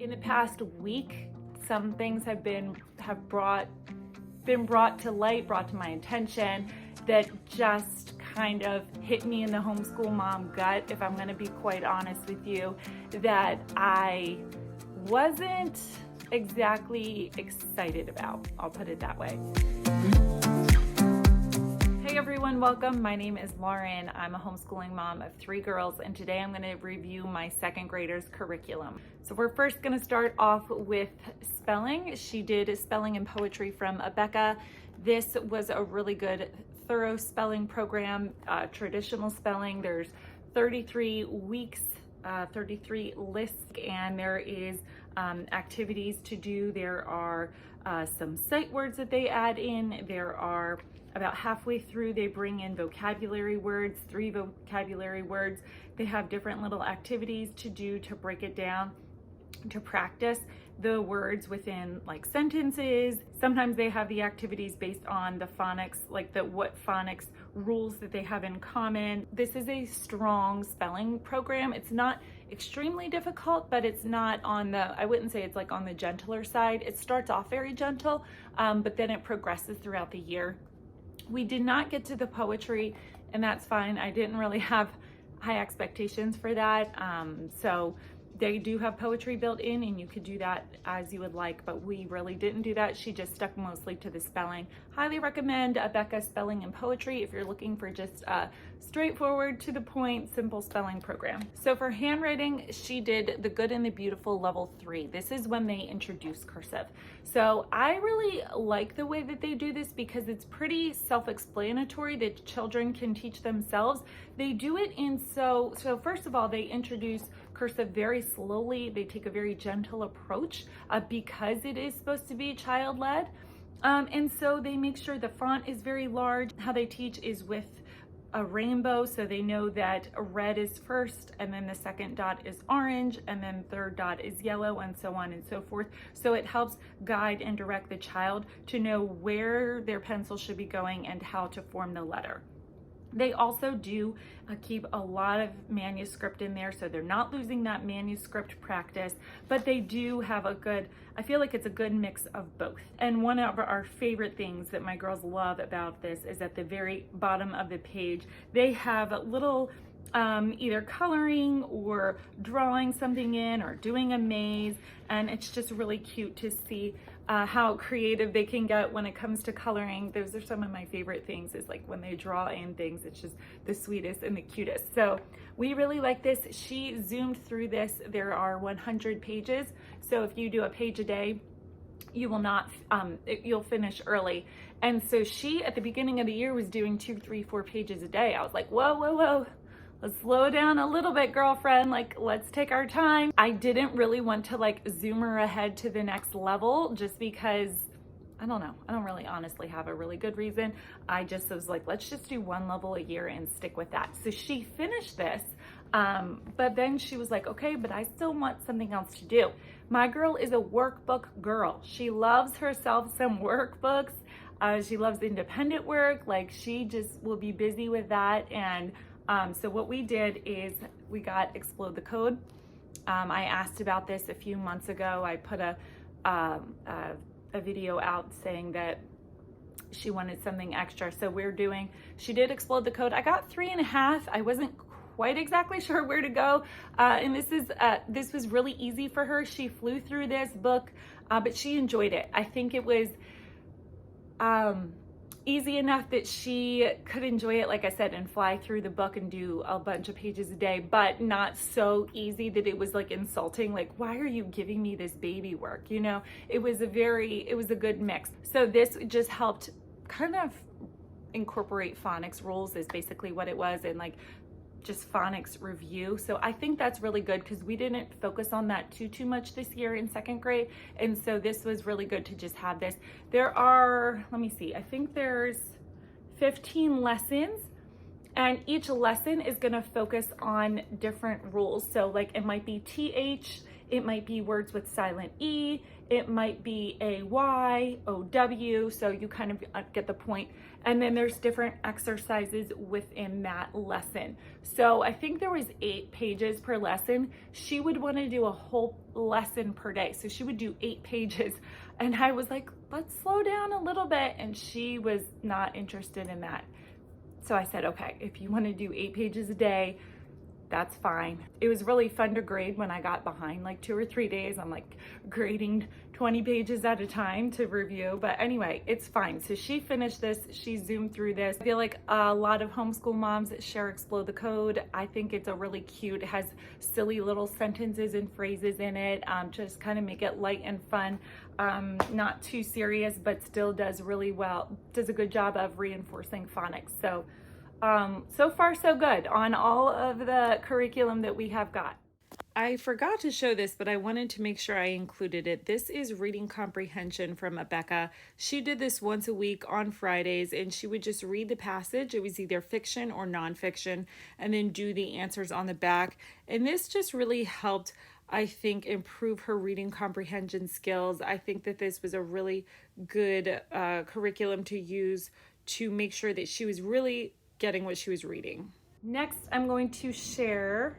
In the past week, some things have been brought to light, brought to my attention, that just kind of hit me in the homeschool mom gut, if I'm going to be quite honest with you, that I wasn't exactly excited about. I'll put it that way. Hey everyone, welcome. My name is Lauren. I'm a homeschooling mom of 3 girls, and today I'm going to review my 2nd grader's curriculum. So we're first going to start off with spelling. She did spelling and poetry from Abeka. This was a really good, thorough spelling program, traditional spelling. There's 33 weeks, 33 lists, and there is activities to do. There are some sight words that they add in. There are about halfway through, they bring in vocabulary words, 3 vocabulary words. They have different little activities to do to break it down, to practice the words within like sentences. Sometimes they have the activities based on the phonics, like what phonics rules that they have in common. This is a strong spelling program. It's not extremely difficult, but it's not on the, I wouldn't say it's like on the gentler side. It starts off very gentle, but then it progresses throughout the year. We did not get to the poetry, and that's fine. I didn't really have high expectations for that. So they do have poetry built in, and you could do that as you would like, but we really didn't do that. She just stuck mostly to the spelling. Highly recommend Abeka Spelling and Poetry if you're looking for just a straightforward, to the point, simple spelling program. So for handwriting, she did The Good and the Beautiful Level 3. This is when they introduce cursive. So I really like the way that they do this because it's pretty self-explanatory that children can teach themselves. They do it in so first of all, they introduce cursive very slowly. They take a very gentle approach because it is supposed to be child-led. And so they make sure the font is very large. How they teach is with a rainbow, so they know that red is first, and then the second dot is orange, and then third dot is yellow, and so on and so forth. So it helps guide and direct the child to know where their pencil should be going and how to form the letter. They also do keep a lot of manuscript in there, so they're not losing that manuscript practice, but they do have a good, I feel like it's a good mix of both. And one of our favorite things that my girls love about this is at the very bottom of the page, they have little either coloring or drawing something in or doing a maze, and it's just really cute to see how creative they can get when it comes to coloring. Those are some of my favorite things, is like when they draw in things. It's just the sweetest and the cutest. So we really like this. She zoomed through this. There are 100 pages, so if you do a page a day, you will not you'll finish early. And so she, at the beginning of the year, was doing 2, 3, 4 pages a day. I was like, whoa, let's slow down a little bit, girlfriend. Like, let's take our time. I didn't really want to like zoom her ahead to the next level just because, I don't know. I don't really honestly have a really good reason. I just was like, let's just do 1 level a year and stick with that. So she finished this, but then she was like, okay, but I still want something else to do. My girl is a workbook girl. She loves herself some workbooks. She loves independent work. Like, she just will be busy with that. And so what we did is we got Explode the Code. I asked about this a few months ago. I put a video out saying that she wanted something extra. So she did Explode the Code. I got 3.5. I wasn't quite exactly sure where to go. And this was really easy for her. She flew through this book, but she enjoyed it. I think it was easy enough that she could enjoy it, like I said, and fly through the book and do a bunch of pages a day, but not so easy that it was like insulting, like, why are you giving me this baby work? You know, it was a good mix. So this just helped kind of incorporate phonics rules, is basically what it was, and like just phonics review. So I think that's really good because we didn't focus on that too much this year in 2nd grade. And so this was really good to just have this. There are, let me see, I think there's 15 lessons, and each lesson is going to focus on different rules. So like it might be TH It might be words with silent E. It might be AY, OW, so you kind of get the point. And then there's different exercises within that lesson. So I think there was 8 pages per lesson. She would want to do a whole lesson per day. So she would do 8 pages. And I was like, let's slow down a little bit. And she was not interested in that. So I said, okay, if you want to do 8 pages a day, that's fine. It was really fun to grade when I got behind like 2 or 3 days. I'm like grading 20 pages at a time to review. But anyway, it's fine. So she finished this. She zoomed through this. I feel like a lot of homeschool moms share Explode the Code. I think it's a really cute, it has silly little sentences and phrases in it. Just kind of make it light and fun. Not too serious, but still does really well, does a good job of reinforcing phonics. So far so good on all of the curriculum that we have got. I forgot to show this, but I wanted to make sure I included it. This is reading comprehension from Becca. She did this once a week on Fridays, and she would just read the passage. It was either fiction or nonfiction, and then do the answers on the back. And this just really helped, I think, improve her reading comprehension skills. I think that this was a really good curriculum to use to make sure that she was really getting what she was reading. Next, I'm going to share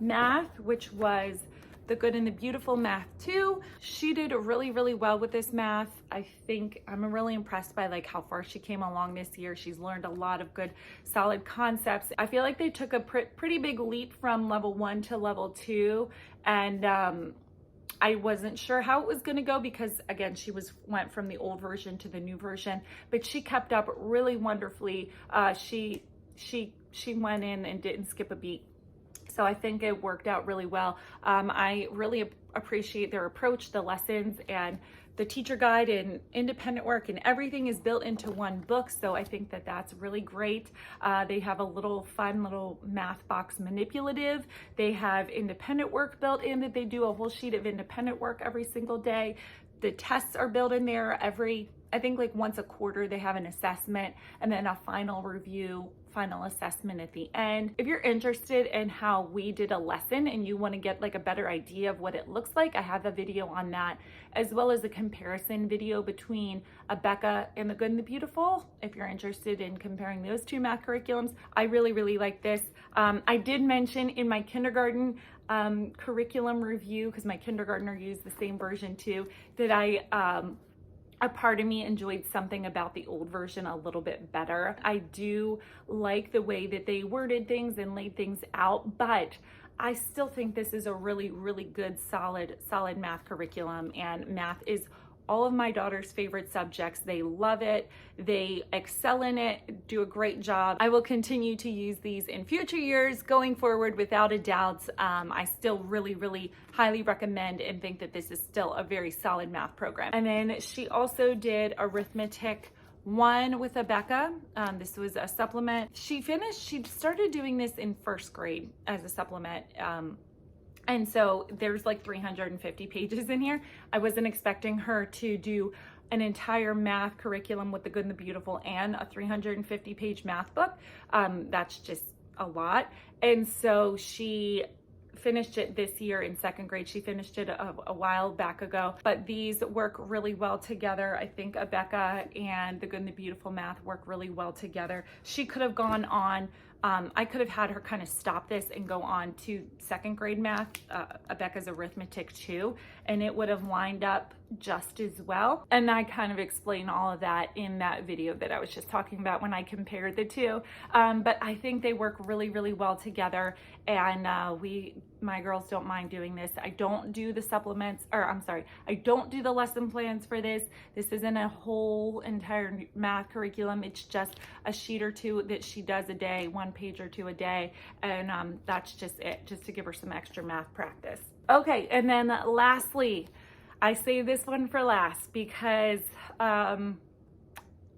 math, which was the Good and the Beautiful Math 2. She did really, really well with this math. I think I'm really impressed by like how far she came along this year. She's learned a lot of good, solid concepts. I feel like they took a pretty big leap from level 1 to level 2. And I wasn't sure how it was going to go because, again, she went from the old version to the new version, but she kept up really wonderfully. She went in and didn't skip a beat. So I think it worked out really well. I really appreciate their approach, the lessons, and the teacher guide and independent work, and everything is built into one book. So I think that that's really great. They have a little fun little math box manipulative. They have independent work built in, that they do a whole sheet of independent work every single day. The tests are built in there I think like once a quarter they have an assessment, and then a final review, final assessment at the end. If you're interested in how we did a lesson and you want to get like a better idea of what it looks like, I have a video on that, as well as a comparison video between Becca and the Good and the Beautiful. If you're interested in comparing those 2 math curriculums, I really, really like this. I did mention in my kindergarten curriculum review, because my kindergartner used the same version too, that a part of me enjoyed something about the old version a little bit better. I do like the way that they worded things and laid things out, but I still think this is a really, really good, solid math curriculum, and math is all of my daughter's favorite subjects. They love it. They excel in it, do a great job. I will continue to use these in future years going forward without a doubt. I still really, really highly recommend and think that this is still a very solid math program. And then she also did arithmetic 1 with Becca. This was a supplement. She started doing this in 1st grade as a supplement. And so there's like 350 pages in here. I wasn't expecting her to do an entire math curriculum with the Good and the Beautiful and a 350 page math book. That's just a lot. And so she finished it this year in 2nd grade. She finished it a while back ago, but these work really well together. I think Becca and the Good and the Beautiful math work really well together. She could have gone on, I could have had her kind of stop this and go on to 2nd grade math, Becca's arithmetic 2, and it would have lined up just as well. And I kind of explain all of that in that video that I was just talking about when I compared the 2. But I think they work really, really well together. And my girls don't mind doing this. I don't do the supplements, or I'm sorry, I don't do the lesson plans for this. This isn't a whole entire math curriculum. It's just a sheet or 2 that she does a day, 1 page or 2 a day. And that's just it, just to give her some extra math practice. Okay, and then lastly, I saved this one for last because in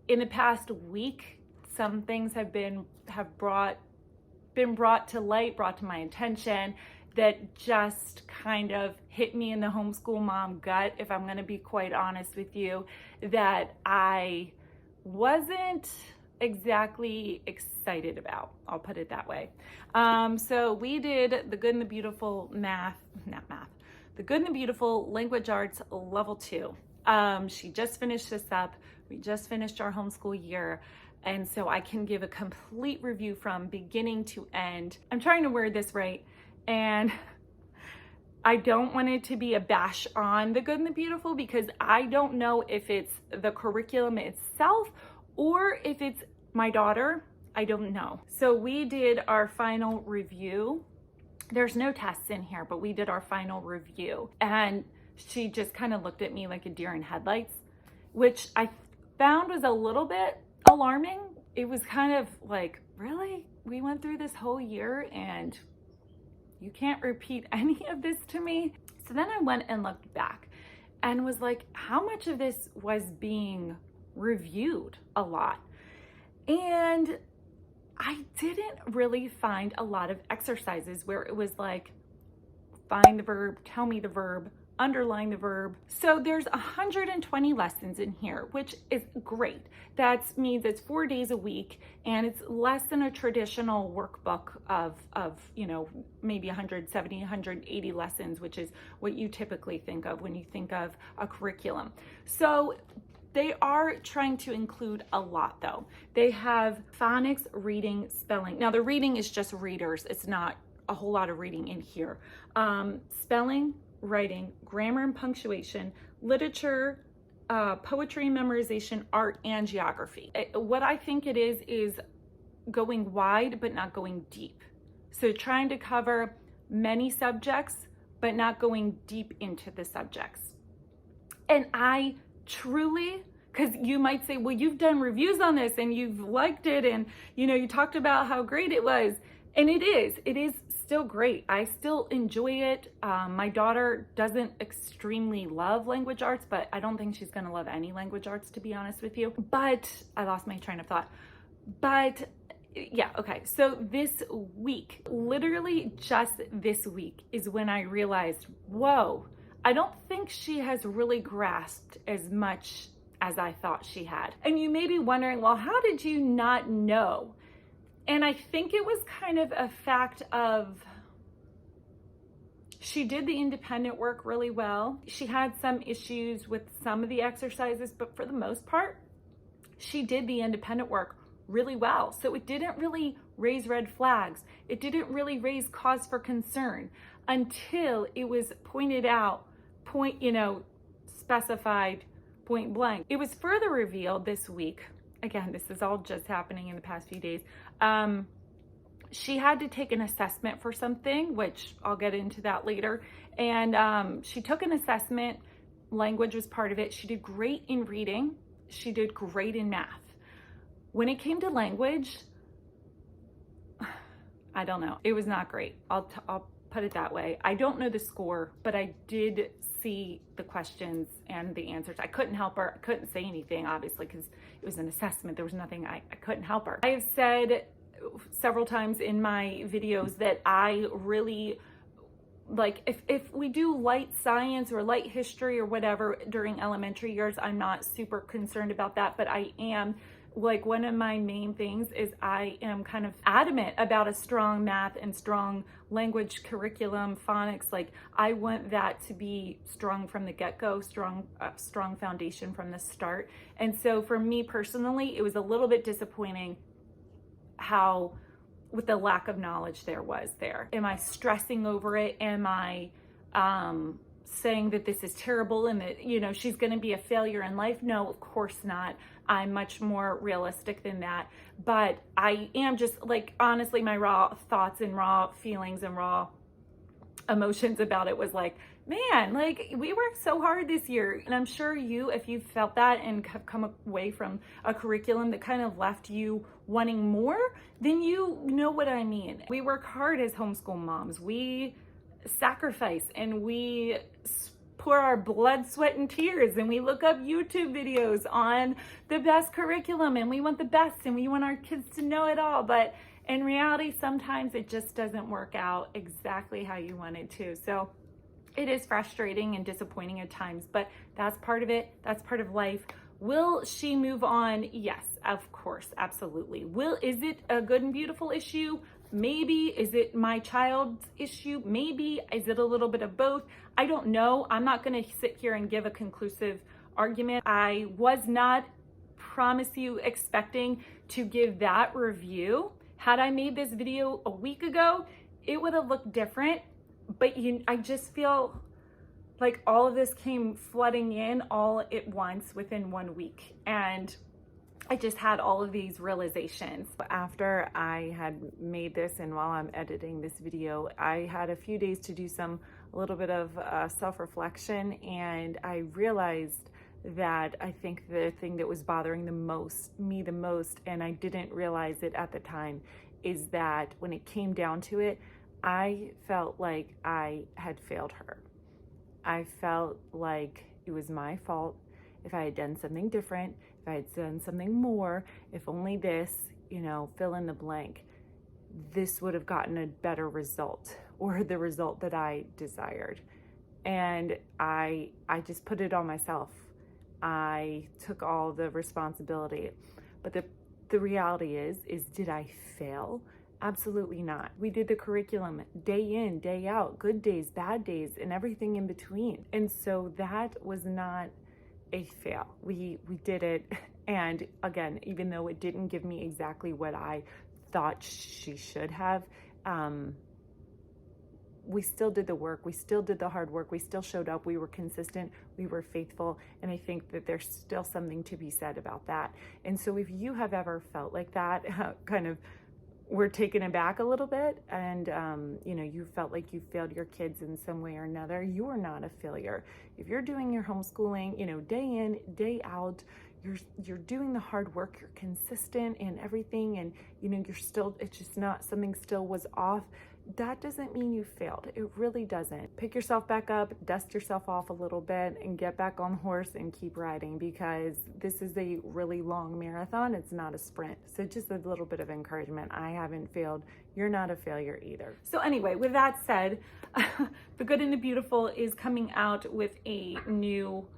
the past week, some things have been brought to light, brought to my attention, that just kind of hit me in the homeschool mom gut, if I'm going to be quite honest with you, that I wasn't exactly excited about. I'll put it that way. So we did the Good and the Beautiful the Good and the Beautiful Language Arts Level 2. She just finished this up. We just finished our homeschool year. And so I can give a complete review from beginning to end. I'm trying to word this right. And I don't want it to be a bash on the Good and the Beautiful, because I don't know if it's the curriculum itself or if it's my daughter. I don't know. So we did our final review. There's no tests in here, but we did our final review. And she just kind of looked at me like a deer in headlights, which I found was a little bit alarming. It was kind of like, really? We went through this whole year and you can't repeat any of this to me? So then I went and looked back and was like, how much of this was being reviewed a lot? And I didn't really find a lot of exercises where it was like, find the verb, tell me the verb, underline the verb. So there's 120 lessons in here, which is great. That means it's 4 days a week, and it's less than a traditional workbook of maybe 170, 180 lessons, which is what you typically think of when you think of a curriculum. So they are trying to include a lot though. They have phonics, reading, spelling. Now the reading is just readers. It's not a whole lot of reading in here. Spelling, writing, grammar and punctuation, literature, poetry, memorization, art, and geography. What I think it is going wide, but not going deep. So trying to cover many subjects, but not going deep into the subjects. And I truly, because you might say, well, you've done reviews on this and you've liked it, and you talked about how great it was. And it is still great. I still enjoy it. My daughter doesn't extremely love language arts, but I don't think she's gonna love any language arts, to be honest with you. But I lost my train of thought. But yeah, okay. So this week, literally just this week, is when I realized, whoa, I don't think she has really grasped as much as I thought she had. And you may be wondering, well, how did you not know? And I think it was kind of a fact of, she did the independent work really well. She had some issues with some of the exercises, but for the most part, she did the independent work really well. So it didn't really raise red flags. It didn't really raise cause for concern until it was pointed out, specified point blank. It was further revealed this week. Again, this is all just happening in the past few days. She had to take an assessment for something, which I'll get into that later. And she took an assessment. Language was part of it. She did great in reading. She did great in math. When it came to language, I don't know. It was not great. I'll put it that way. I don't know the score, but I did see the questions and the answers. I couldn't help her. I couldn't say anything, obviously, because it was an assessment. There was nothing, I couldn't help her. I have said several times in my videos that I really, like, if we do light science or light history or whatever during elementary years, I'm not super concerned about that, but I am, like, one of my main things is I am kind of adamant about a strong math and strong language curriculum, phonics. Like, I want that to be strong from the get-go, strong foundation from the start. And so for me personally, it was a little bit disappointing how, with the lack of knowledge there was there. Am I stressing over it? Am I saying that this is terrible and that, she's going to be a failure in life? No, of course not. I'm much more realistic than that. But I am just, like, honestly, my raw thoughts and raw feelings and raw emotions about it was like, man, like, we worked so hard this year. And I'm sure if you felt that and have come away from a curriculum that kind of left you wanting more, then you know what I mean. We work hard as homeschool moms. We sacrifice and we pour our blood, sweat, and tears, and we look up YouTube videos on the best curriculum, and we want the best, and we want our kids to know it all. But in reality, sometimes it just doesn't work out exactly how you want it to. So it is frustrating and disappointing at times, but that's part of it. That's part of life. Will she move on? Yes, of course, absolutely. Is it a good and beautiful issue? Maybe. Is it my child's issue? Maybe. Is it a little bit of both? I don't know. I'm not going to sit here and give a conclusive argument. I was not, promise you, expecting to give that review. Had I made this video a week ago, it would have looked different. But I just feel like all of this came flooding in all at once within 1 week. And I just had all of these realizations. After I had made this, and while I'm editing this video, I had a few days to do a little bit of self-reflection, and I realized that I think the thing that was bothering me the most, and I didn't realize it at the time, is that when it came down to it, I felt like I had failed her. I felt like it was my fault. If I had done something different, if I had done something more, if only this, fill in the blank, this would have gotten a better result, or the result that I desired. And I just put it on myself. I took all the responsibility. But the reality is did I fail? Absolutely not. We did the curriculum day in, day out, good days, bad days, and everything in between. And so that was not a fail. We did it. And again, even though it didn't give me exactly what I thought she should have, we still did the work. We still did the hard work. We still showed up. We were consistent. We were faithful. And I think that there's still something to be said about that. And so if you have ever felt like that, kind of were taken aback a little bit, and you felt like you failed your kids in some way or another, you are not a failure. If you're doing your homeschooling, day in, day out, you're doing the hard work, you're consistent in everything, and you're still, it's just not, something still was off, that doesn't mean you failed. It really doesn't. Pick yourself back up, dust yourself off a little bit, and get back on the horse and keep riding, because this is a really long marathon. It's not a sprint. So just a little bit of encouragement. I haven't failed. You're not a failure either. So anyway, with that said, The Good and the Beautiful is coming out with a new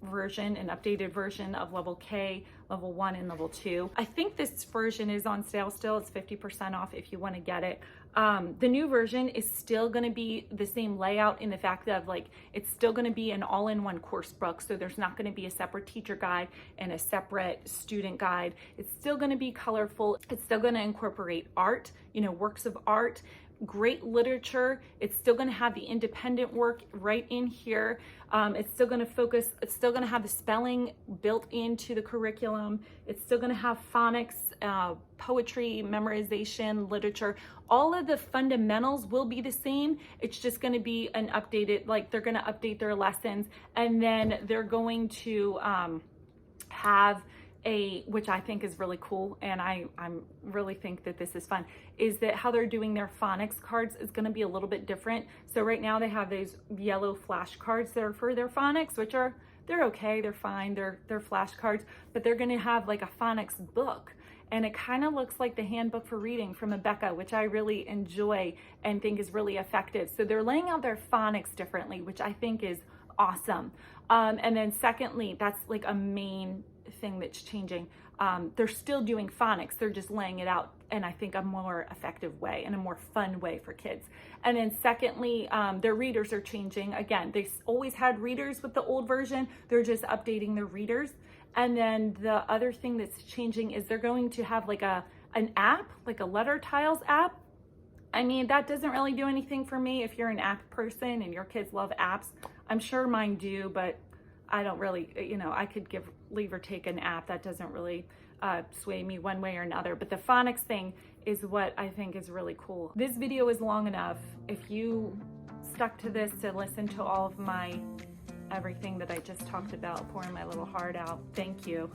version, an updated version of level K, level 1, and level 2. I think this version is on sale still. It's 50% off if you want to get it. The new version is still going to be the same layout, in the fact of it's still going to be an all-in-one course book. So there's not going to be a separate teacher guide and a separate student guide. It's still going to be colorful. It's still going to incorporate art, works of art, great literature. It's still going to have the independent work right in here. It's still going to have the spelling built into the curriculum. It's still going to have phonics, poetry, memorization, literature. All of the fundamentals will be the same. It's just going to be an updated, they're going to update their lessons, and then they're going to have which I think is really cool, and I really think that this is fun, is that how they're doing their phonics cards is going to be a little bit different. So right now they have these yellow flashcards that are for their phonics, which they're okay, they're fine, they're flashcards, but they're going to have a phonics book. And it kind of looks like the handbook for reading from Rebecca, which I really enjoy and think is really effective. So they're laying out their phonics differently, which I think is awesome. And then secondly, that's a main thing that's changing. They're still doing phonics, they're just laying it out in, I think, a more effective way and a more fun way for kids. And then secondly, their readers are changing. Again, they always had readers with the old version, they're just updating their readers. And then the other thing that's changing is they're going to have an app, a letter tiles app. I mean, that doesn't really do anything for me. If you're an app person and your kids love apps, I'm sure mine do, but I don't really, I could leave or take an app. That doesn't really sway me one way or another. But the phonics thing is what I think is really cool. This video is long enough. If you stuck to this to listen to all of my everything that I just talked about, pouring my little heart out, thank you.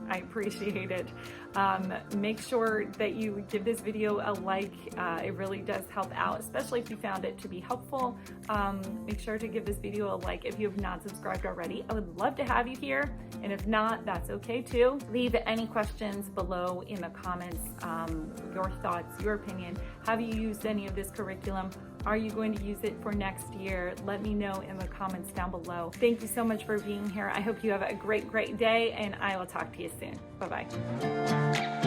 I appreciate it. Make sure that you give this video a like. It really does help out, especially if you found it to be helpful. Make sure to give this video a like if you have not subscribed already. I would love to have you here, and if not, that's okay too. Leave any questions below in the comments, your thoughts, your opinion. Have you used any of this curriculum? Are you going to use it for next year? Let me know in the comments down below. Thank you so much for being here. I hope you have a great day, and I will talk to you soon. Bye-bye.